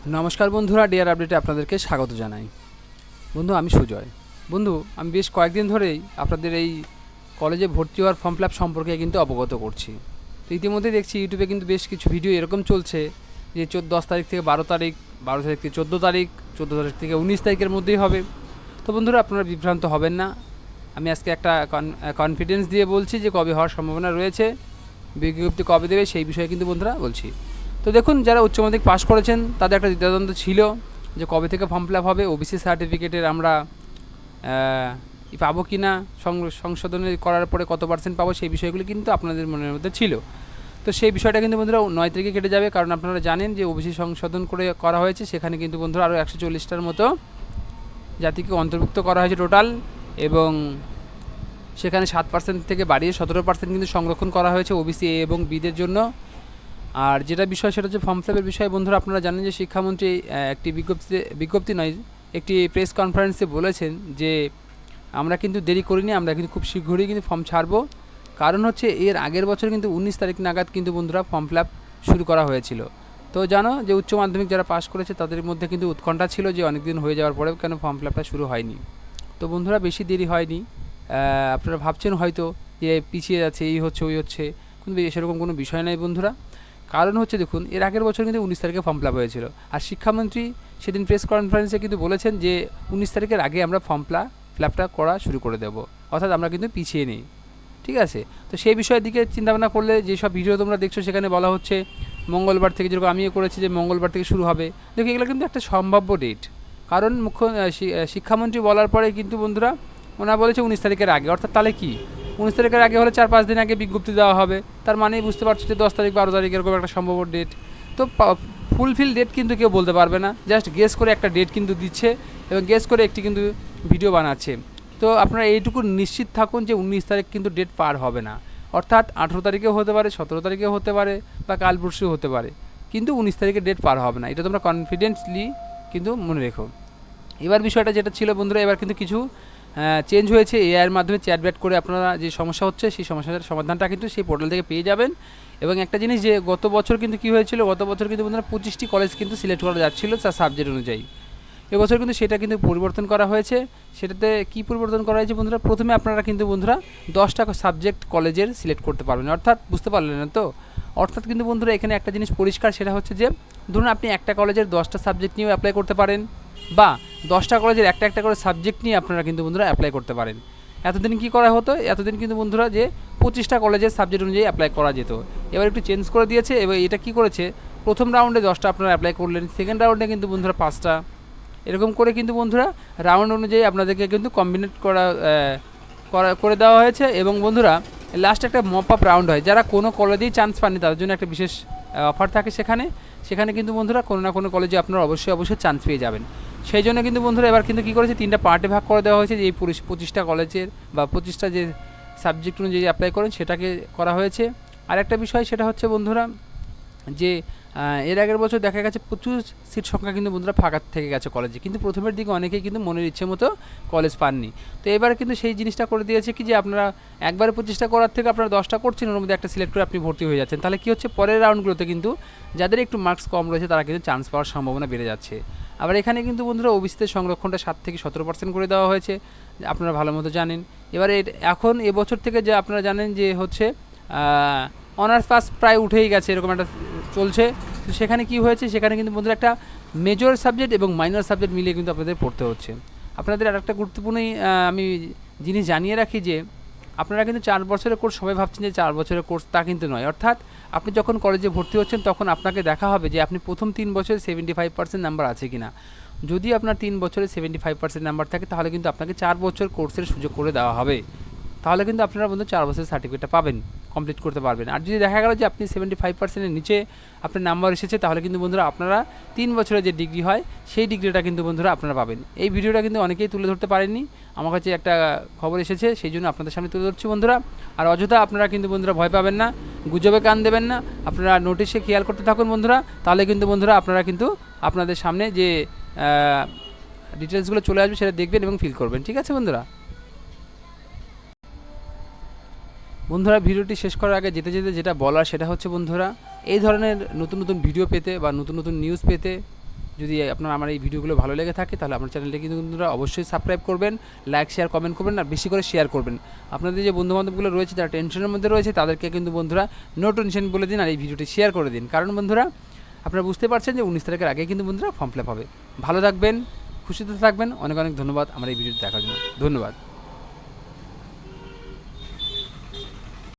নমস্কার বন্ধুরা, ডিয়ার আপডেটে আপনাদেরকে স্বাগত জানাই। বন্ধু, আমি সুজয়। বন্ধু, আমি বেশ কয়েকদিন ধরেই আপনাদের এই কলেজে ভর্তি হওয়ার ফর্ম ফিল আপ সম্পর্কে কিন্তু অবগত করছি। তো ইতিমধ্যে দেখছি ইউটিউবে কিন্তু বেশ কিছু ভিডিও এরকম চলছে যে 10 তারিখ থেকে 12 তারিখ, 12 তারিখ থেকে 14 তারিখ, 14 তারিখ থেকে 19 তারিখের মধ্যেই হবে। তো বন্ধুরা, আপনারা বিভ্রান্ত হবেন না। আমি আজকে একটা কনফিডেন্স দিয়ে বলছি যে কবে হওয়ার সম্ভাবনা রয়েছে, বিজ্ঞপ্তি কবে দেবে সেই বিষয়ে কিন্তু বন্ধুরা বলছি। তো দেখুন, যারা উচ্চ মাধ্যমিক পাশ করেছেন তাদের একটা দ্বিধাদ্বন্দ্ব ছিল যে কবে থেকে ফর্ম ফিল আপ হবে, ওবিসি সার্টিফিকেটের আমরা পাবো কি না, সংশোধন করার পরে কত পার্সেন্ট পাবো, সেই বিষয়গুলি কিন্তু আপনাদের মনের মধ্যে ছিল। তো সেই বিষয়টা কিন্তু বন্ধুরা 9 তারিখে কেটে যাবে, কারণ আপনারা জানেন যে ওবিসি সংশোধন করা হয়েছে। সেখানে কিন্তু বন্ধুরা আরও 140টার মতো জাতিকে অন্তর্ভুক্ত করা হয়েছে টোটাল, এবং সেখানে 7% থেকে বাড়িয়ে 17% কিন্তু সংরক্ষণ করা হয়েছে ওবিসি এ এবং বিদের জন্য। আর যেটা বিষয় সেটা হচ্ছে ফর্ম ফিল আপের বিষয়ে। বন্ধুরা, আপনারা জানেন যে শিক্ষামন্ত্রী একটি বিজ্ঞপ্তি নয়, একটি প্রেস কনফারেন্সে বলেছেন যে আমরা কিন্তু দেরি করিনি, আমরা কিন্তু খুব শীঘ্রই কিন্তু ফর্ম ছাড়বো। কারণ হচ্ছে এর আগের বছর কিন্তু 19 তারিখ নাগাদ কিন্তু বন্ধুরা ফর্ম ফিল আপ শুরু করা হয়েছিল। তো জানো যে উচ্চ মাধ্যমিক যারা পাশ করেছে তাদের মধ্যে কিন্তু উৎকণ্ঠা ছিল যে অনেক দিন হয়ে যাওয়ার পরেও কেন ফর্ম ফিল আপটা শুরু হয়নি। তো বন্ধুরা, বেশি দেরি হয়নি। আপনারা ভাবছেন হয়তো যে পিছিয়ে যাচ্ছে, এই হচ্ছে ওই হচ্ছে, কিন্তু সেরকম কোনো বিষয় নয় বন্ধুরা। কারণ হচ্ছে দেখুন, এর আগের বছর কিন্তু 19 তারিখে ফর্ম ফিল আপ হয়েছিল, আর শিক্ষামন্ত্রী সেদিন প্রেস কনফারেন্সে কিন্তু বলেছেন যে 19 তারিখের আগে আমরা ফর্ম ফিল আপটা করা শুরু করে দেবো, অর্থাৎ আমরা কিন্তু পিছিয়ে নেই। ঠিক আছে? তো সেই বিষয়ের দিকে চিন্তাভাবনা করলে যেসব ভিডিও তোমরা দেখছো সেখানে বলা হচ্ছে মঙ্গলবার থেকে, যেরকম আমিও করেছি যে মঙ্গলবার থেকে শুরু হবে। দেখো, এগুলো কিন্তু একটা সম্ভাব্য ডেট, কারণ শিক্ষামন্ত্রী বলার পরে কিন্তু বন্ধুরা ওনারা বলেছে 19 তারিখের আগে, অর্থাৎ তাহলে কি 19 তারিখের আগে হলে 4-5 দিন আগে বিজ্ঞপ্তি দেওয়া হবে। তার মানেই বুঝতে পারছো যে 10 তারিখ 12 তারিখ এরকম একটা সম্ভাব্য ডেট। তো ফুলফিল ডেট কিন্তু কেউ বলতে পারবে না, জাস্ট গেস করে একটা ডেট কিন্তু দিচ্ছে এবং গেস করে একটি কিন্তু ভিডিও বানাচ্ছে। তো আপনারা এইটুকু নিশ্চিত থাকুন যে 19 তারিখ কিন্তু ডেট পার হবে না, অর্থাৎ 18 তারিখেও হতে পারে, 17 তারিখেও হতে পারে, বা কাল পরশু হতে পারে, কিন্তু 19 তারিখে ডেট পার হবে না। এটা তোমরা কনফিডেন্টলি কিন্তু মনে রেখো। এবার বিষয়টা যেটা ছিল বন্ধুরা, এবার কিন্তু কিছু চেঞ্জ হয়েছে। এআইয়ের মাধ্যমে চ্যাটব্যাট করে আপনারা যে সমস্যা হচ্ছে সেই সমস্যার সমাধানটা কিন্তু সেই পোর্টাল থেকে পেয়ে যাবেন। এবং একটা জিনিস, যে গত বছর কিন্তু কী হয়েছিল, গত বছর কিন্তু বন্ধুরা 25টি কলেজ কিন্তু সিলেক্ট করা যাচ্ছিলো তার সাবজেক্ট অনুযায়ী। এবছর কিন্তু সেটা কিন্তু পরিবর্তন করা হয়েছে। সেটাতে কী পরিবর্তন করা হয়েছে বন্ধুরা, প্রথমে আপনারা কিন্তু বন্ধুরা 10টা সাবজেক্ট কলেজের সিলেক্ট করতে পারবেন, অর্থাৎ বুঝতে পারলেন না তো? অর্থাৎ কিন্তু বন্ধুরা এখানে একটা জিনিস পরিষ্কার, সেটা হচ্ছে যে ধরুন আপনি একটা কলেজের 10টা সাবজেক্ট নিয়েও অ্যাপ্লাই করতে পারেন, বা 10টা কলেজের একটা করে সাবজেক্ট নিয়ে আপনারা কিন্তু বন্ধুরা অ্যাপ্লাই করতে পারেন। এতদিন কী করা হতো, এতদিন কিন্তু বন্ধুরা যে 25টা কলেজের সাবজেক্ট অনুযায়ী অ্যাপ্লাই করা যেত, এবার একটু চেঞ্জ করে দিয়েছে। এবার এটা কী করেছে, প্রথম রাউন্ডে 10টা আপনারা অ্যাপ্লাই করলেন, সেকেন্ড রাউন্ডে কিন্তু বন্ধুরা 5টা, এরকম করে কিন্তু বন্ধুরা রাউন্ড অনুযায়ী আপনাদেরকে কিন্তু কম্বিনেট করে দেওয়া হয়েছে। এবং বন্ধুরা লাস্ট একটা মপ আপ রাউন্ড হয়, যারা কোনো কলেজেই চান্স পাননি তাদের জন্য একটা বিশেষ অফার থাকে সেখানে কিন্তু বন্ধুরা কোনো না কোনো কলেজে আপনারা অবশ্যই চান্স পেয়ে যাবেন। সেই জন্য কিন্তু বন্ধুরা এবার কিন্তু কী করেছে, 3টা পার্টে ভাগ করে দেওয়া হয়েছে, যে এই 25টা কলেজের বা 25টা যে সাবজেক্ট অনুযায়ী অ্যাপ্লাই করেন সেটাকে করা হয়েছে। আর একটা বিষয়, সেটা হচ্ছে বন্ধুরা যে এর আগের বছর দেখা গেছে প্রচুর সিট সংখ্যা কিন্তু বন্ধুরা ফাঁকা থেকে গেছে কলেজে, কিন্তু প্রথমের দিকে অনেকেই কিন্তু মনের ইচ্ছে মতো কলেজ পাননি। তো এবার কিন্তু সেই জিনিসটা করে দিয়েছে কি, যে আপনারা একবারে 25টা করার থেকে আপনারা 10টা করছেন, ওর মধ্যে একটা সিলেক্ট করে আপনি ভর্তি হয়ে যাচ্ছেন। তাহলে কী হচ্ছে, পরের রাউন্ডগুলোতে কিন্তু যাদের একটু মার্কস কম রয়েছে তারা কিন্তু চান্স পাওয়ার সম্ভাবনা বেড়ে যাচ্ছে। আবার এখানে কিন্তু বন্ধুরা ওবিসিতে সংরক্ষণটা 7 থেকে 17% করে দেওয়া হয়েছে, আপনারা ভালো মতো জানেন। এবারে এখন এবছর থেকে যে আপনারা জানেন যে হচ্ছে অনার্স পাস প্রায় উঠেই গেছে, এরকম একটা চলছে। তো সেখানে কি হয়েছে, সেখানে কিন্তু বন্ধুরা একটা মেজর সাবজেক্ট এবং মাইনর সাবজেক্ট মিলিয়ে কিন্তু আপনাদের পড়তে হচ্ছে। আপনাদের আর একটা গুরুত্বপূর্ণ আমি জিনিস জানিয়ে রাখি, যে আপনারা কিন্তু 4 বছরের কোর্স, সবাই ভাবছেন যে 4 বছরের কোর্স, তা কিন্তু নয়। অর্থাৎ আপনি যখন কলেজে ভর্তি হচ্ছেন তখন আপনাকে দেখা হবে যে আপনি প্রথম 3 বছরে 75% নাম্বার আছে কিনা। যদি আপনার 3 বছরে 75% নাম্বার থাকে তাহলে কিন্তু আপনাকে 4 বছর কোর্সের সুযোগ করে দেওয়া হবে। তাহলে কিন্তু আপনারা বন্ধু 4 বছরের সার্টিফিকেটটা পাবেন, কমপ্লিট করতে পারবেন। আর যদি দেখা গেল যে আপনি 75%-এর নিচে আপনার নাম্বার এসেছে, তাহলে কিন্তু বন্ধুরা আপনারা 3 বছরের যে ডিগ্রি হয় সেই ডিগ্রিটা কিন্তু বন্ধুরা আপনারা পাবেন। এই ভিডিওটা কিন্তু অনেকেই তুলে ধরতে পারেননি, আমার কাছে একটা খবর এসেছে, সেই জন্য আপনাদের সামনে তুলে ধরছি বন্ধুরা। আর অযথা আপনারা কিন্তু বন্ধুরা ভয় পাবেন না, গুজবে কান দেবেন না, আপনারা নোটিশে খেয়াল করতে থাকুন বন্ধুরা। তাহলে কিন্তু বন্ধুরা আপনারা কিন্তু আপনাদের সামনে যে ডিটেলসগুলো চলে আসবে সেটা দেখবেন এবং ফিল করবেন। ঠিক আছে বন্ধুরা? ভিডিওটি শেষ করার আগে যেতে যেটা বলার সেটা হচ্ছে বন্ধুরা, এই ধরনের নতুন ভিডিও পেতে বা নতুন নিউজ পেতে যদি আপনার আমার এই ভিডিওগুলো ভালো লেগে থাকে তাহলে আমার চ্যানেলটা কিন্তু বন্ধুরা অবশ্যই সাবস্ক্রাইব করবেন, লাইক শেয়ার কমেন্ট করবেন, আর বেশি করে শেয়ার করবেন। আপনাদের যে বন্ধুবান্ধবগুলো রয়েছে যারা টেনশনের মধ্যে রয়েছে তাদেরকে কিন্তু বন্ধুরা নো টেনশন বলে দিন, আর এই ভিডিওটি শেয়ার করে দিন। কারণ বন্ধুরা আপনারা বুঝতে পারছেন যে 19 তারিখের আগে কিন্তু বন্ধুরা ফর্ম ফিল আপ হবে। ভালো থাকবেন, খুশিতে থাকবেন। অনেক অনেক ধন্যবাদ আমার এই ভিডিওটি দেখার জন্য। ধন্যবাদ।